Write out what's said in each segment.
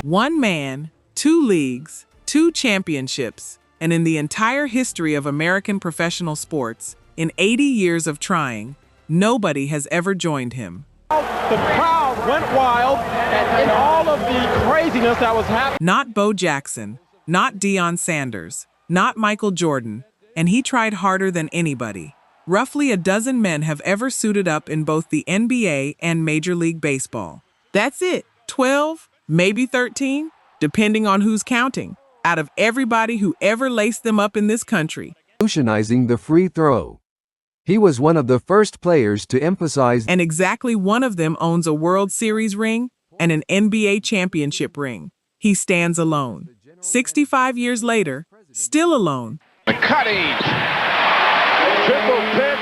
One man, two leagues, two championships, and in the entire history of American professional sports, in 80 years of trying, nobody has ever joined him. The crowd went wild and in all of the craziness that was happening. Not Bo Jackson, not Deion Sanders, not Michael Jordan, and he tried harder than anybody. Roughly a dozen men have ever suited up in both the NBA and Major League Baseball. That's it, 12, maybe 13, depending on who's counting, out of everybody who ever laced them up in this country. Revolutionizing the free throw. He was one of the first players to emphasize, And exactly one of them owns a World Series ring and an NBA championship ring. He stands alone. 65 years later, still alone. The cutting. Triple pick.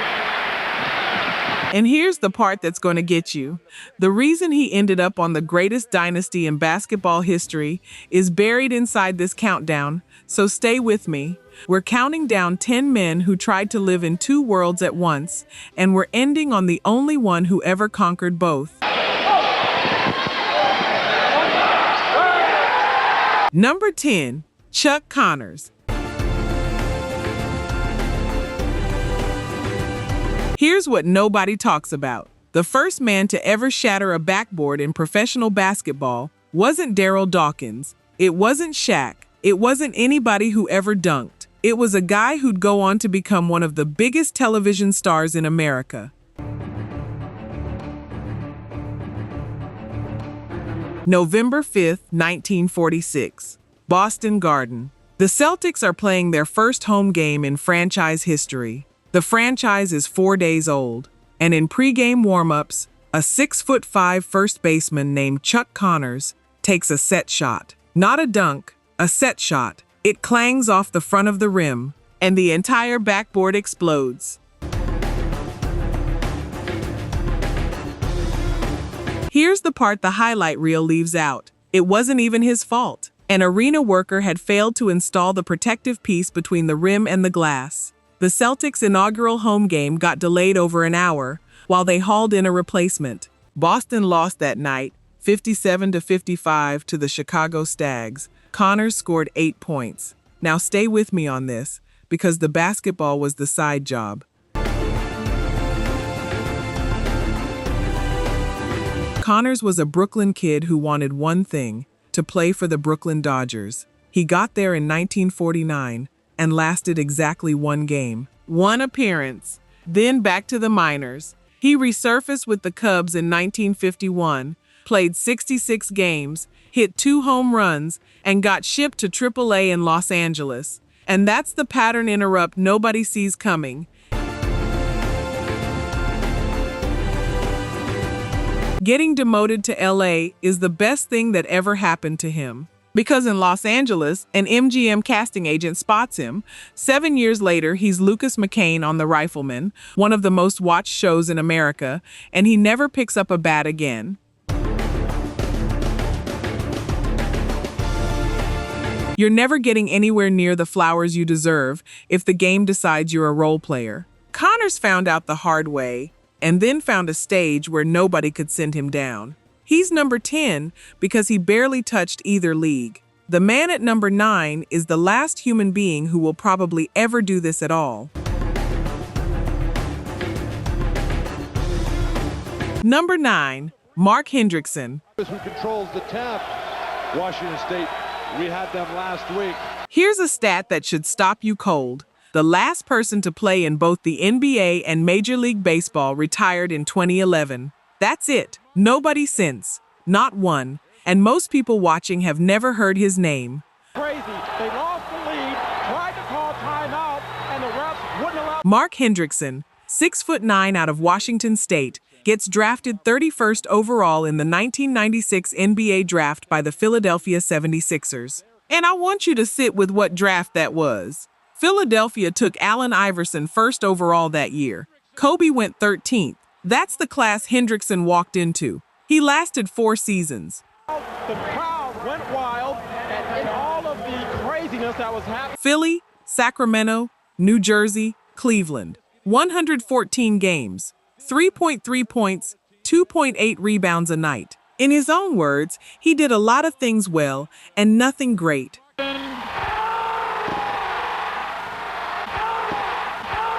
And here's the part that's going to get you. The reason he ended up on the greatest dynasty in basketball history is buried inside this countdown, so stay with me. We're counting down 10 men who tried to live in two worlds at once, and we're ending on the only one who ever conquered both. Number 10, Chuck Connors. Here's what nobody talks about. The first man to ever shatter a backboard in professional basketball wasn't Darryl Dawkins. It wasn't Shaq. It wasn't anybody who ever dunked. It was a guy who'd go on to become one of the biggest television stars in America. November 5th, 1946. Boston Garden. The Celtics are playing their first home game in franchise history. The franchise is 4 days old, and in pregame warm-ups, a 6'5" first baseman named Chuck Connors takes a set shot. Not a dunk, a set shot. It clangs off the front of the rim, and the entire backboard explodes. Here's the part the highlight reel leaves out. It wasn't even his fault. An arena worker had failed to install the protective piece between the rim and the glass. The Celtics' inaugural home game got delayed over an hour while they hauled in a replacement. Boston lost that night, 57-55 to the Chicago Stags. Connors scored 8 points. Now stay with me on this, because the basketball was the side job. Connors was a Brooklyn kid who wanted one thing, to play for the Brooklyn Dodgers. He got there in 1949 and lasted exactly one game, one appearance, then back to the minors. He resurfaced with the Cubs in 1951, played 66 games, hit 2 home runs, and got shipped to AAA in Los Angeles. And that's the pattern interrupt nobody sees coming. Getting demoted to LA is the best thing that ever happened to him. Because in Los Angeles, an MGM casting agent spots him. 7 years later, he's Lucas McCain on The Rifleman, one of the most watched shows in America, and he never picks up a bat again. You're never getting anywhere near the flowers you deserve if the game decides you're a role player. Connors found out the hard way, and then found a stage where nobody could send him down. He's number 10 because he barely touched either league. The man at number 9 is the last human being who will probably ever do this at all. Number 9, Mark Hendrickson. Who controls the tap? Washington State, we had them last week. Here's a stat that should stop you cold. The last person to play in both the NBA and Major League Baseball retired in 2011. That's it. Nobody since. Not one. And most people watching have never heard his name. Crazy. They lost the lead, tried to call timeout, and the refs wouldn't allow. Mark Hendrickson, 6'9" out of Washington State, gets drafted 31st overall in the 1996 NBA draft by the Philadelphia 76ers. And I want you to sit with what draft that was. Philadelphia took Allen Iverson first overall that year. Kobe went 13th. That's the class Hendrickson walked into. He lasted 4 seasons. The crowd went wild and in all of the craziness that was happening. Philly, Sacramento, New Jersey, Cleveland. 114 games, 3.3 points, 2.8 rebounds a night. In his own words, he did a lot of things well and nothing great.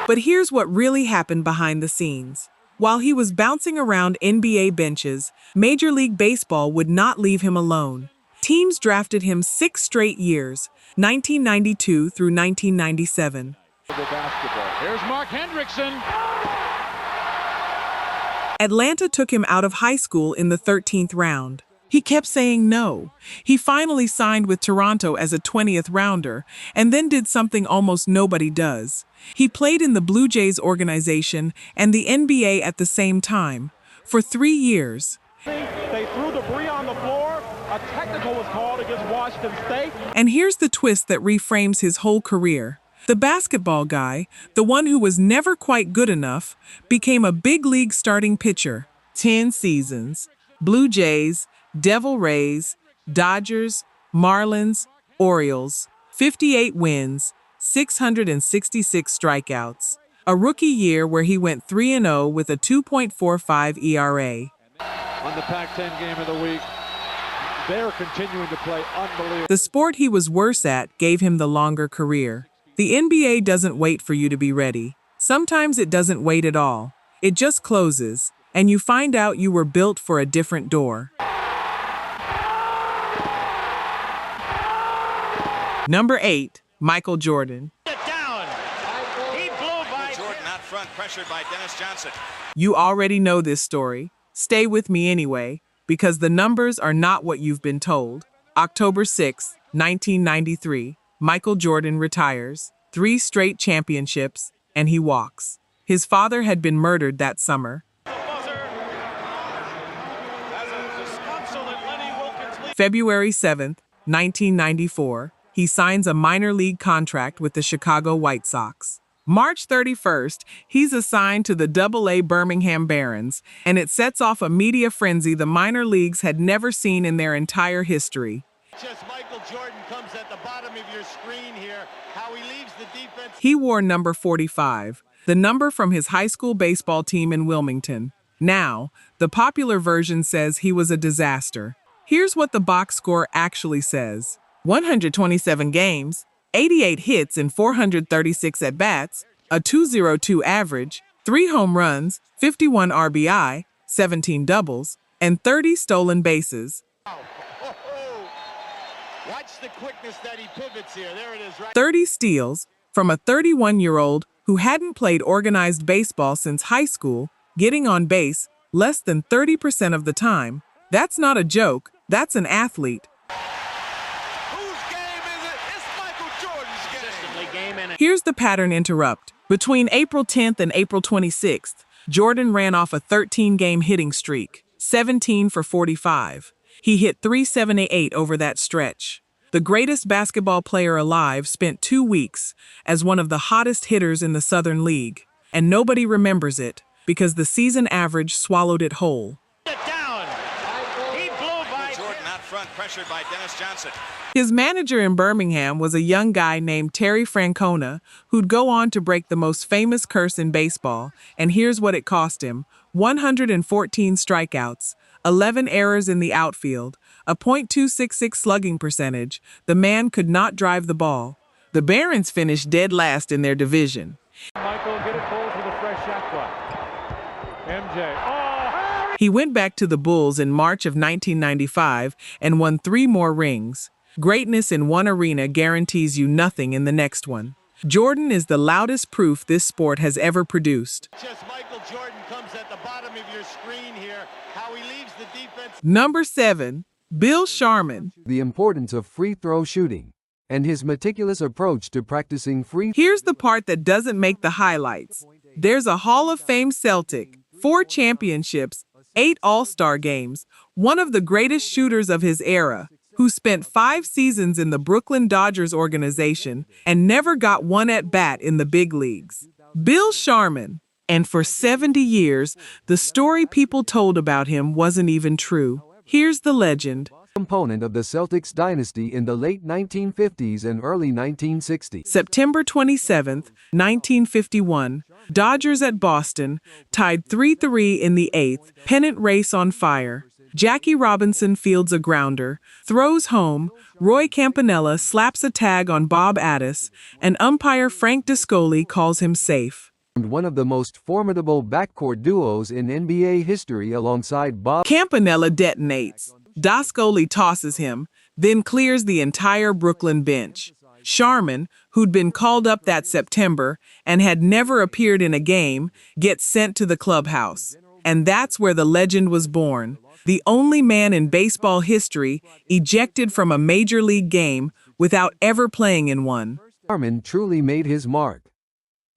But here's what really happened behind the scenes. While he was bouncing around NBA benches, Major League Baseball would not leave him alone. Teams drafted him 6 straight years, 1992 through 1997. Here's Mark Hendrickson. Atlanta took him out of high school in the 13th round. He kept saying no. He finally signed with Toronto as a 20th rounder, and then did something almost nobody does. He played in the Blue Jays organization and the NBA at the same time, for 3 years. They threw debris on the floor. A technical was called against Washington State. And here's the twist that reframes his whole career. The basketball guy, the one who was never quite good enough, became a big league starting pitcher. 10 seasons. Blue Jays, Devil Rays, Dodgers, Marlins, Orioles. 58 wins, 666 strikeouts. A rookie year where he went 3-0 with a 2.45 ERA. On the Pac-10 game of the week, they're continuing to play unbelievable. The sport he was worse at gave him the longer career. The NBA doesn't wait for you to be ready. Sometimes it doesn't wait at all. It just closes, and you find out you were built for a different door. Number 8, Michael Jordan. Down. He blew by Jordan out front, pressured by Dennis Johnson. You already know this story. Stay with me anyway, because the numbers are not what you've been told. October 6, 1993. Michael Jordan retires, 3 straight championships, and he walks. His father had been murdered that summer. February 7, 1994, he signs a minor league contract with the Chicago White Sox. March 31st, he's assigned to the AA Birmingham Barons, and it sets off a media frenzy the minor leagues had never seen in their entire history. Just Michael Jordan comes at the bottom of your screen here, how he leaves the defense. He wore number 45, the number from his high school baseball team in Wilmington. Now, the popular version says he was a disaster. Here's what the box score actually says. 127 games, 88 hits and 436 at-bats, a .202 average, 3 home runs, 51 RBI, 17 doubles, and 30 stolen bases. Watch the quickness that he pivots here. There it is, right? 30 steals from a 31-year-old who hadn't played organized baseball since high school, getting on base less than 30% of the time. That's not a joke, that's an athlete. Whose game is it? It's Michael Jordan's game. Here's the pattern interrupt. Between April 10th and April 26th, Jordan ran off a 13-game hitting streak, 17 for 45. He hit .378 over that stretch. The greatest basketball player alive spent 2 weeks as one of the hottest hitters in the Southern League, and nobody remembers it because the season average swallowed it whole. Down. He blew by Jordan out front, pressured by Dennis Johnson. His manager in Birmingham was a young guy named Terry Francona, who'd go on to break the most famous curse in baseball, and here's what it cost him: 114 strikeouts, 11 errors in the outfield, a .266 slugging percentage. The man could not drive the ball. The Barons finished dead last in their division. Michael, get it pulled with a fresh shot clock. MJ. Oh! He went back to the Bulls in March of 1995 and won 3 more rings. Greatness in one arena guarantees you nothing in the next one. Jordan is the loudest proof this sport has ever produced. Just Michael Jordan comes at the bottom of your screen here, how he leaves the defense. Number 7, Bill Sharman. The importance of free throw shooting and his meticulous approach to practicing free. Here's the part that doesn't make the highlights. There's a Hall of Fame Celtic, 4 championships, 8 All-Star games, one of the greatest shooters of his era, who spent 5 seasons in the Brooklyn Dodgers organization and never got one at-bat in the big leagues. Bill Sharman. And for 70 years, the story people told about him wasn't even true. Here's the legend. Component of the Celtics dynasty in the late 1950s and early 1960s. September 27, 1951, Dodgers at Boston, tied 3-3 in the 8th, pennant race on fire. Jackie Robinson fields a grounder, throws home, Roy Campanella slaps a tag on Bob Addis, and umpire Frank Discoli calls him safe. One of the most formidable backcourt duos in NBA history alongside Bob. Campanella detonates. Discoli tosses him, then clears the entire Brooklyn bench. Sharman, who'd been called up that September and had never appeared in a game, gets sent to the clubhouse. And that's where the legend was born. The only man in baseball history ejected from a major league game without ever playing in one. Sharman truly made his mark.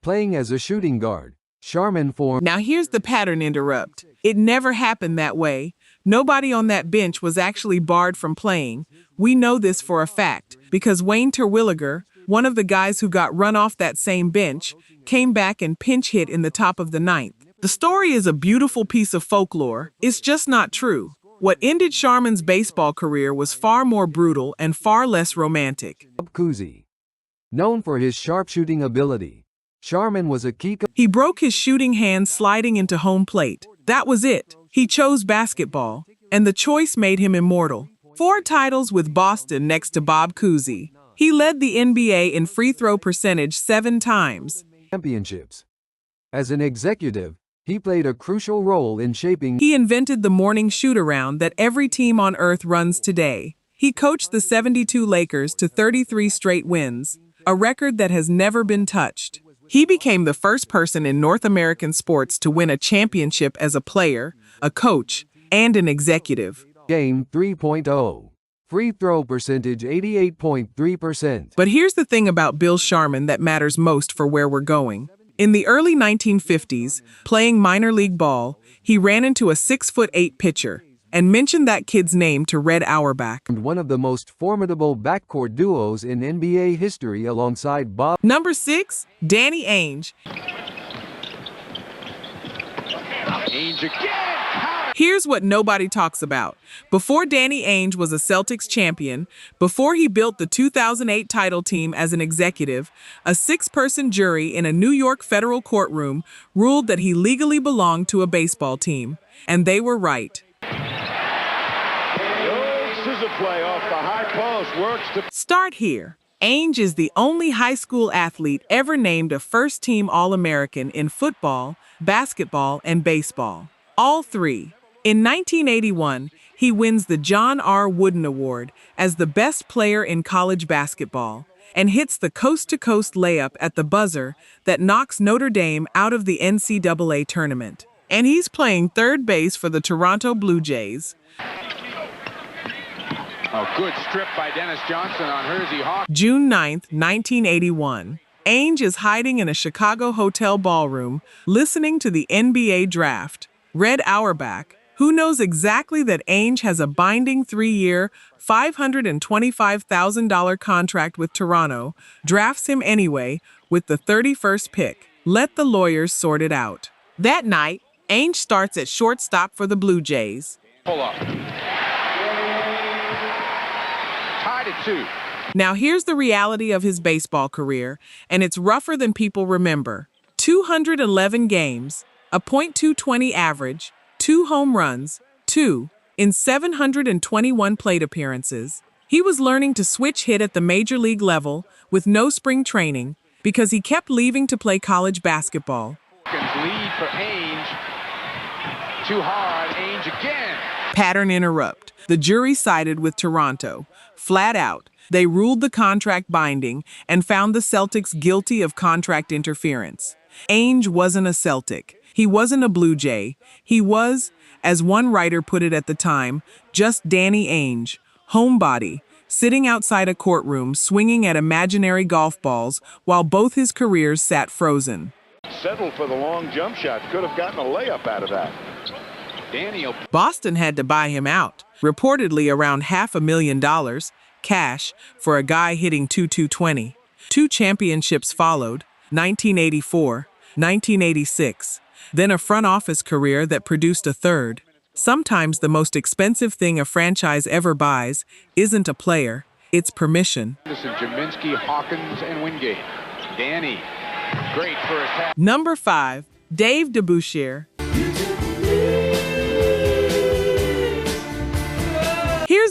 Playing as a shooting guard, Sharman formed. Now here's the pattern interrupt. It never happened that way. Nobody on that bench was actually barred from playing. We know this for a fact, because Wayne Terwilliger, one of the guys who got run off that same bench, came back and pinch hit in the top of the ninth. The story is a beautiful piece of folklore. It's just not true. What ended Sharman's baseball career was far more brutal and far less romantic. Bob Cousy. Known for his sharpshooting ability, Sharman was a key. He broke his shooting hand sliding into home plate. That was it. He chose basketball, and the choice made him immortal. 4 titles with Boston next to Bob Cousy. He led the NBA in free throw percentage 7 times. Championships. As an executive, he played a crucial role in shaping. He invented the morning shoot-around that every team on earth runs today. He coached the 72 Lakers to 33 straight wins, a record that has never been touched. He became the first person in North American sports to win a championship as a player, a coach, and an executive. Game 3.0. Free throw percentage 88.3%. But here's the thing about Bill Sharman that matters most for where we're going. In the early 1950s, playing minor league ball, he ran into a 6'8" pitcher and mentioned that kid's name to Red Auerbach. One of the most formidable backcourt duos in NBA history alongside Bob. Number 6, Danny Ainge. Ainge again. Here's what nobody talks about. Before Danny Ainge was a Celtics champion, before he built the 2008 title team as an executive, a 6-person jury in a New York federal courtroom ruled that he legally belonged to a baseball team. And they were right. The old scissor play off the high post works to... Start here. Ainge is the only high school athlete ever named a first-team All-American in football, basketball, and baseball. All 3. In 1981, he wins the John R. Wooden Award as the best player in college basketball and hits the coast-to-coast layup at the buzzer that knocks Notre Dame out of the NCAA tournament. And he's playing third base for the Toronto Blue Jays. A good strip by Dennis Johnson on Hersey Hawk. June 9th, 1981. Ainge is hiding in a Chicago hotel ballroom listening to the NBA draft. Red Auerbach, who knows exactly that Ainge has a binding 3-year, $525,000 contract with Toronto, drafts him anyway with the 31st pick. Let the lawyers sort it out. That night, Ainge starts at shortstop for the Blue Jays. Pull up. Tied at 2. Now here's the reality of his baseball career, and it's rougher than people remember. 211 games, a .220 average, 2 home runs, 2 in 721 plate appearances. He was learning to switch hit at the major league level with no spring training because he kept leaving to play college basketball. Lead for Ainge. Too hard. Ainge again. Pattern interrupt. The jury sided with Toronto. Flat out, they ruled the contract binding and found the Celtics guilty of contract interference. Ainge wasn't a Celtic. He wasn't a Blue Jay. He was, as one writer put it at the time, just Danny Ainge, homebody, sitting outside a courtroom swinging at imaginary golf balls while both his careers sat frozen. Settled for the long jump shot. Could have gotten a layup out of that. Boston had to buy him out, reportedly around $500,000 cash for a guy hitting .220. 2 championships followed, 1984, 1986. Then a front office career that produced a third. Sometimes the most expensive thing a franchise ever buys isn't a player, it's permission. Jaminski, Hawkins, and Wingate. Danny, great first half. Number 5, Dave DeBusschere.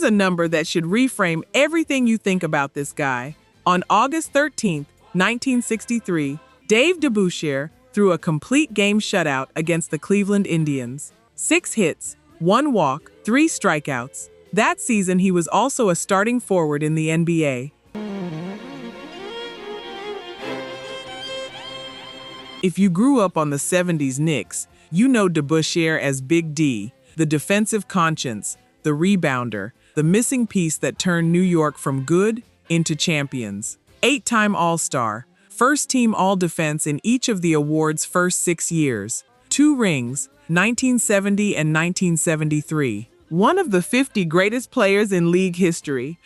a number that should reframe everything you think about this guy. On August 13th, 1963, Dave DeBusschere threw a complete game shutout against the Cleveland Indians. 6 hits, 1 walk, 3 strikeouts. That season, he was also a starting forward in the NBA. If you grew up on the 70s Knicks, you know DeBusschere as Big D, the defensive conscience, the rebounder, the missing piece that turned New York from good into champions. 8-time All-Star, first-team All-Defense in each of the award's first 6 years. 2 rings, 1970 and 1973. One of the 50 greatest players in league history.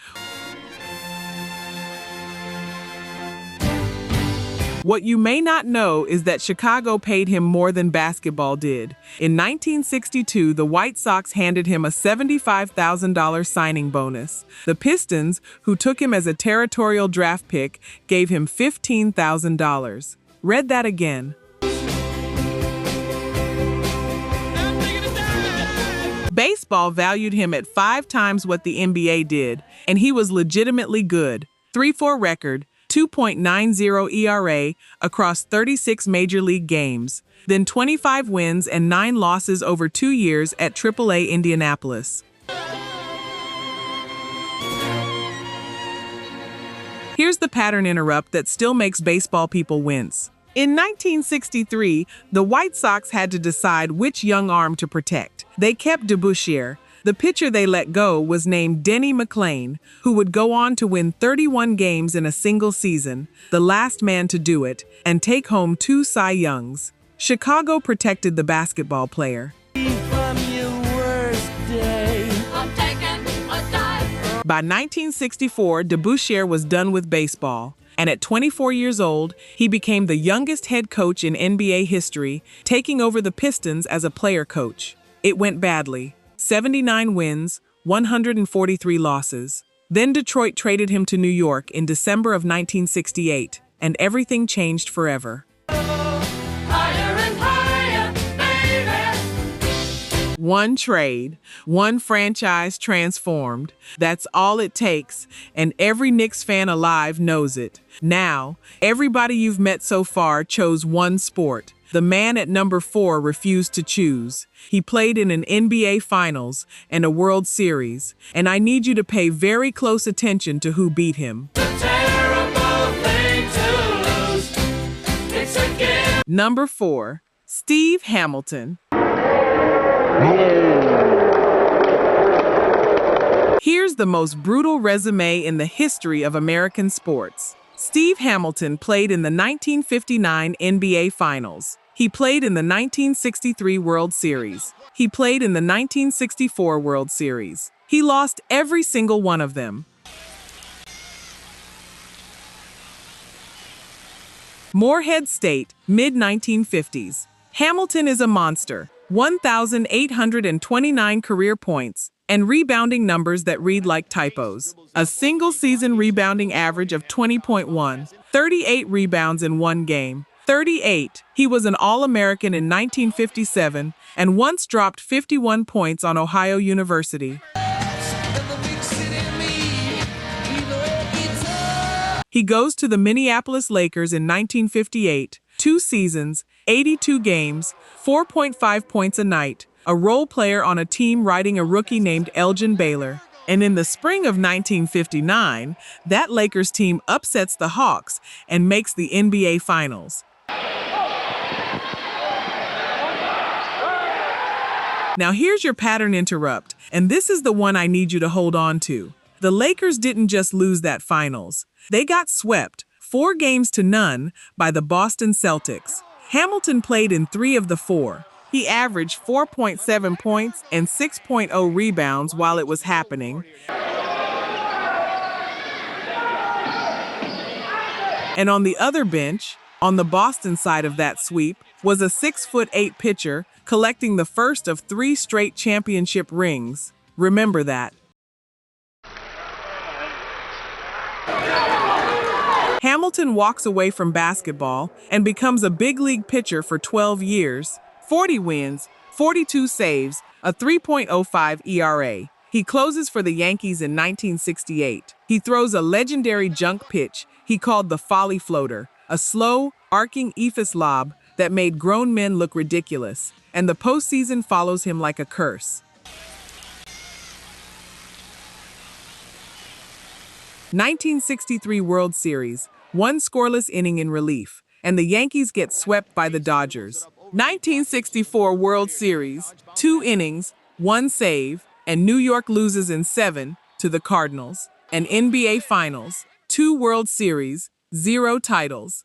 What you may not know is that Chicago paid him more than basketball did. In 1962, the White Sox handed him a $75,000 signing bonus. The Pistons, who took him as a territorial draft pick, gave him $15,000. Read that again. Baseball valued him at 5 times what the NBA did, and he was legitimately good. 3.4 record, 2.90 ERA across 36 major league games, then 25 wins and 9 losses over 2 years at AAA Indianapolis. Here's the pattern interrupt that still makes baseball people wince. In 1963, the White Sox had to decide which young arm to protect. They kept DeBusschere. The pitcher they let go was named Denny McLain, who would go on to win 31 games in a single season, the last man to do it, and take home 2 Cy Youngs. Chicago protected the basketball player. By 1964, DeBusschere was done with baseball, and at 24 years old, he became the youngest head coach in NBA history, taking over the Pistons as a player coach. It went badly. 79 wins, 143 losses. Then Detroit traded him to New York in December of 1968, and everything changed forever. Higher and higher, baby. One trade, one franchise transformed. That's all it takes, and every Knicks fan alive knows it. Now, everybody you've met so far chose one sport. The man at number 4 refused to choose. He played in an NBA Finals and a World Series, and I need you to pay very close attention to who beat him. Terrible thing to lose. It's a gift. Number 4, Steve Hamilton. Here's the most brutal resume in the history of American sports. Steve Hamilton played in the 1959 NBA Finals. He played in the 1963 World Series. He played in the 1964 World Series. He lost every single one of them. Morehead State, mid-1950s. Hamilton is a monster. 1,829 career points, and rebounding numbers that read like typos. A single-season rebounding average of 20.1, 38 rebounds in one game. 38. He was an All-American in 1957 and once dropped 51 points on Ohio University. He goes to the Minneapolis Lakers in 1958, 2 seasons, 82 games, 4.5 points a night, a role player on a team riding a rookie named Elgin Baylor. And in the spring of 1959, that Lakers team upsets the Hawks and makes the NBA Finals. Now here's your pattern interrupt, and this is the one I need you to hold on to. The Lakers didn't just lose that finals. They got swept, 4-0 by the Boston Celtics. Hamilton played in 3 of the 4. He averaged 4.7 points and 6.0 rebounds while it was happening. And on the other bench, on the Boston side of that sweep, was a 6'8" pitcher collecting the first of 3 straight championship rings. Remember that. Hamilton walks away from basketball and becomes a big league pitcher for 12 years, 40 wins, 42 saves, a 3.05 ERA. He closes for the Yankees in 1968. He throws a legendary junk pitch he called the Folly Floater, a slow, arcing eephus lob that made grown men look ridiculous, and the postseason follows him like a curse. 1963 World Series, one scoreless inning in relief, and the Yankees get swept by the Dodgers. 1964 World Series, 2 innings, 1 save, and New York loses in 7 to the Cardinals. And NBA Finals, 2 World Series, 0 titles.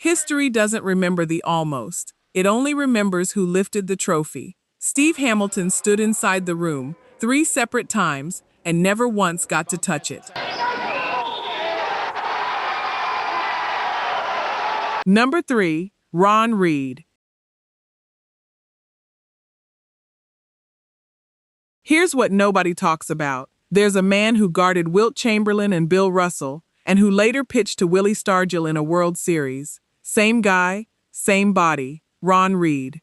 History doesn't remember the almost. It only remembers who lifted the trophy. Steve Hamilton stood inside the room 3 separate times and never once got to touch it. Number 3, Ron Reed. Here's what nobody talks about. There's a man who guarded Wilt Chamberlain and Bill Russell, and who later pitched to Willie Stargell in a World Series. Same guy, same body, Ron Reed.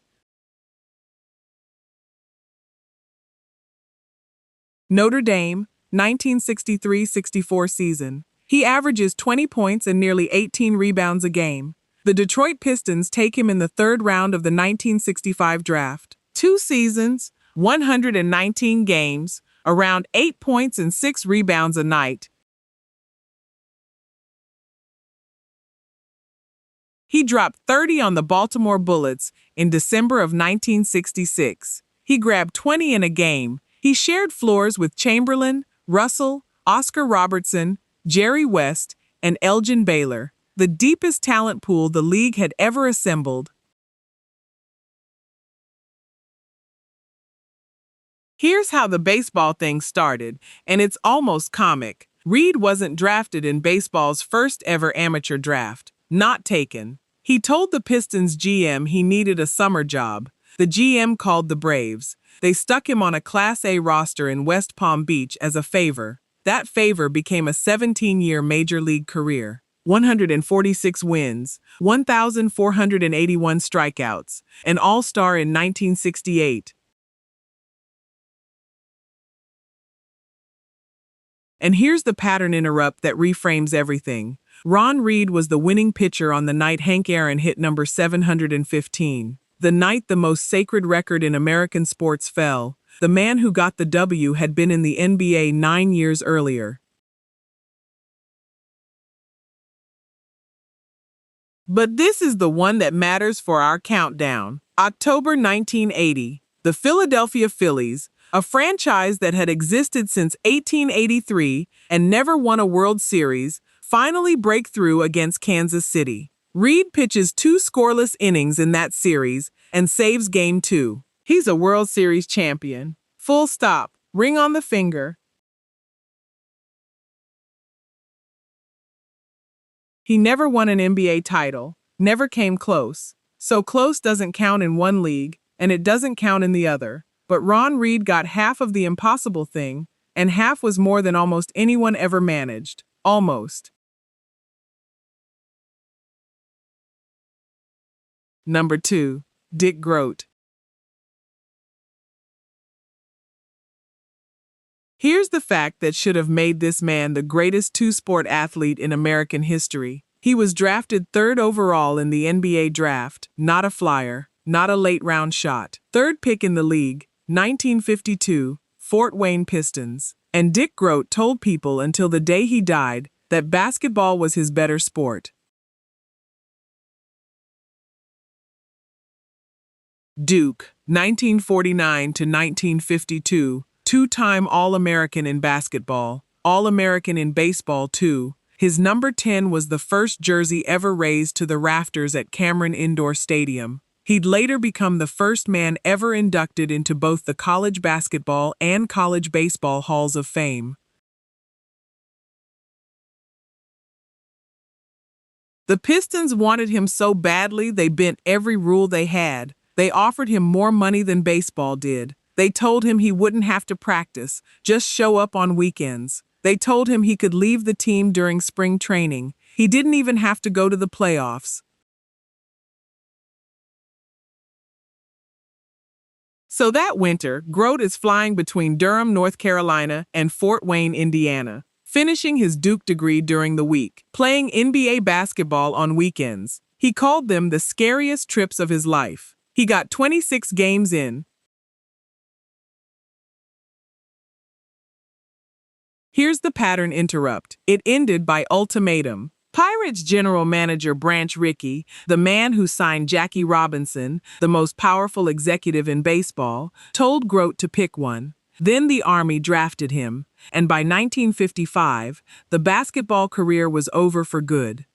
Notre Dame, 1963-64 season. He averages 20 points and nearly 18 rebounds a game. The Detroit Pistons take him in the 3rd round of the 1965 draft. 2 seasons, 119 games, around 8 points and 6 rebounds a night. He dropped 30 on the Baltimore Bullets in December of 1966. He grabbed 20 in a game. He shared floors with Chamberlain, Russell, Oscar Robertson, Jerry West, and Elgin Baylor, the deepest talent pool the league had ever assembled. Here's how the baseball thing started, and it's almost comic. Reed wasn't drafted in baseball's first ever amateur draft. Not taken. He told the Pistons GM he needed a summer job. The GM called the Braves. They stuck him on a Class A roster in West Palm Beach as a favor. That favor became a 17-year major league career. 146 wins, 1,481 strikeouts, an all-star in 1968. And here's the pattern interrupt that reframes everything. Ron Reed was the winning pitcher on the night Hank Aaron hit number 715. The night the most sacred record in American sports fell. The man who got the W had been in the NBA 9 years earlier. But this is the one that matters for our countdown. October 1980, the Philadelphia Phillies, a franchise that had existed since 1883 and never won a World Series, finally break through against Kansas City. Reed pitches 2 scoreless innings in that series and saves Game 2. He's a World Series champion. Full stop. Ring on the finger. He never won an NBA title, never came close. So close doesn't count in one league, and it doesn't count in the other. But Ron Reed got half of the impossible thing, and half was more than almost anyone ever managed. Almost. Number 2, Dick Groat. Here's the fact that should have made this man the greatest two-sport athlete in American history. He was drafted 3rd overall in the NBA draft, not a flyer, not a late-round shot. 3rd pick in the league, 1952, Fort Wayne Pistons. And Dick Groat told people until the day he died that basketball was his better sport. Duke, 1949 to 1952, 2-time All-American in basketball, All-American in baseball too. His number 10 was the first jersey ever raised to the rafters at Cameron Indoor Stadium. He'd later become the first man ever inducted into both the college basketball and college baseball halls of fame. The Pistons wanted him so badly they bent every rule they had. They offered him more money than baseball did. They told him he wouldn't have to practice, just show up on weekends. They told him he could leave the team during spring training. He didn't even have to go to the playoffs. So that winter, Grote is flying between Durham, North Carolina, and Fort Wayne, Indiana, finishing his Duke degree during the week, playing NBA basketball on weekends. He called them the scariest trips of his life. He got 26 games in. Here's the pattern interrupt. It ended by ultimatum. Pirates general manager Branch Rickey, the man who signed Jackie Robinson, the most powerful executive in baseball, told Grote to pick one. Then the Army drafted him, and by 1955, the basketball career was over for good.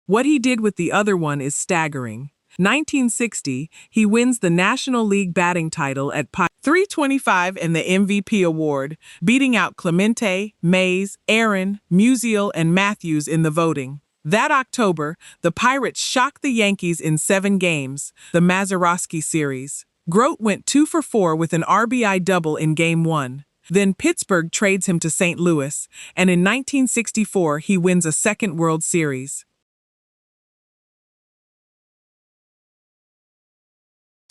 What he did with the other one is staggering. 1960, he wins the National League batting title at .325 and the MVP award, beating out Clemente, Mays, Aaron, Musial, and Matthews in the voting. That October, the Pirates shocked the Yankees in 7 games, the Mazeroski series. Grote went 2 for 4 with an RBI double in Game 1. Then Pittsburgh trades him to St. Louis, and in 1964 he wins a second World Series.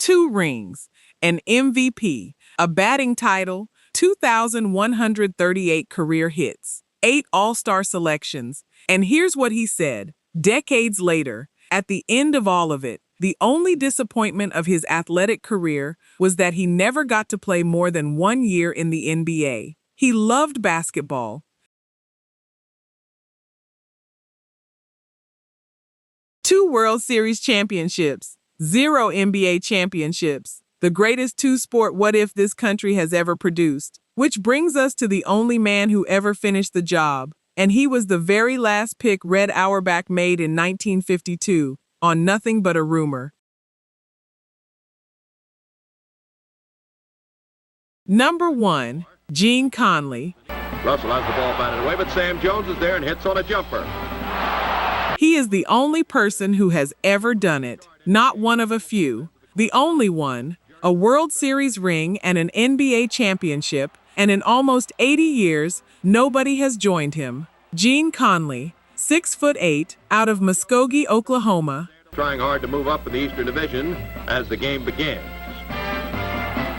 2 rings, an MVP, a batting title, 2,138 career hits, 8 All-Star selections, and here's what he said, decades later, at the end of all of it, the only disappointment of his athletic career was that he never got to play more than 1 year in the NBA. He loved basketball. 2 World Series championships. 0 NBA championships, the greatest 2-sport what-if this country has ever produced. Which brings us to the only man who ever finished the job, and he was the very last pick Red Auerbach made in 1952, on nothing but a rumor. Number 1, Gene Conley. Russell has the ball batted away, but Sam Jones is there and hits on a jumper. He is the only person who has ever done it. Not one of a few. The only one. A World Series ring and an NBA championship, and in almost 80 years, nobody has joined him. Gene Conley, 6'8", out of Muskogee, Oklahoma. Trying hard to move up in the Eastern Division as the game begins.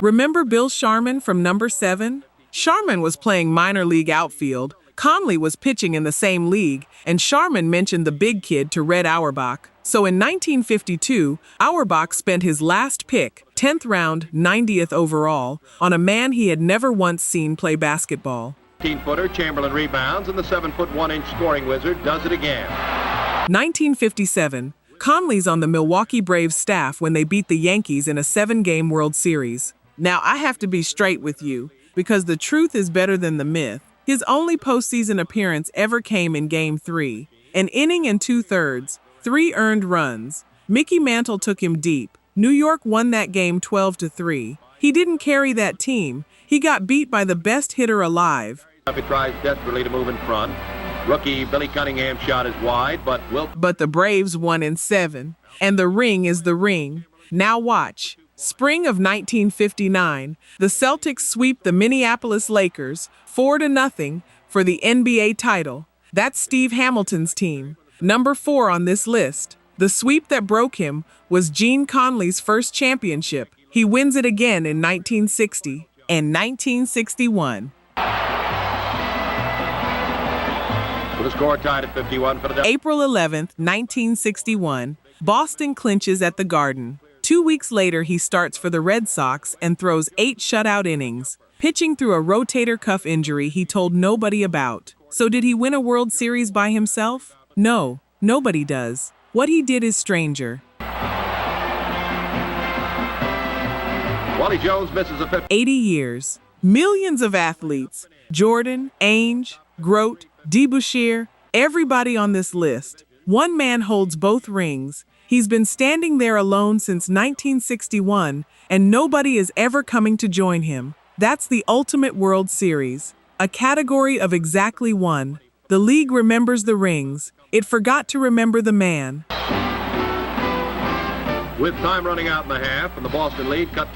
Remember Bill Sharman from number 7? Sharman was playing minor league outfield. Conley was pitching in the same league, and Sharman mentioned the big kid to Red Auerbach. So in 1952, Auerbach spent his last pick, 10th round, 90th overall, on a man he had never once seen play basketball. 15-footer, Chamberlain rebounds, and the 7-foot-1-inch scoring wizard does it again. 1957, Conley's on the Milwaukee Braves staff when they beat the Yankees in a 7-game World Series. Now I have to be straight with you, because the truth is better than the myth. His only postseason appearance ever came in Game 3, an inning and 2/3, 3 earned runs. Mickey Mantle took him deep. New York won that game 12-3. He didn't carry that team. He got beat by the best hitter alive. He tries desperately to move in front. Rookie Billy Cunningham shot is wide, But the Braves won in 7. And the ring is the ring. Now watch. Spring of 1959, the Celtics sweep the Minneapolis Lakers 4-0 for the NBA title. That's Steve Hamilton's team. Number 4 on this list. The sweep that broke him was Gene Conley's first championship. He wins it again in 1960 and 1961. with the score tied at 51 for the April 11th, 1961, Boston clinches at the Garden. 2 weeks later, he starts for the Red Sox and throws 8 shutout innings, pitching through a rotator cuff injury he told nobody about. So did he win a World Series by himself? No, nobody does. What he did is stranger. Wally Jones misses a 80 years. Millions of athletes. Jordan, Ainge, Grote, DeBusschere, everybody on this list. One man holds both rings. He's been standing there alone since 1961, and nobody is ever coming to join him. That's the ultimate World Series, a category of exactly one. The league remembers the rings. It forgot to remember the man. with time running out in the half, and the Boston lead cut to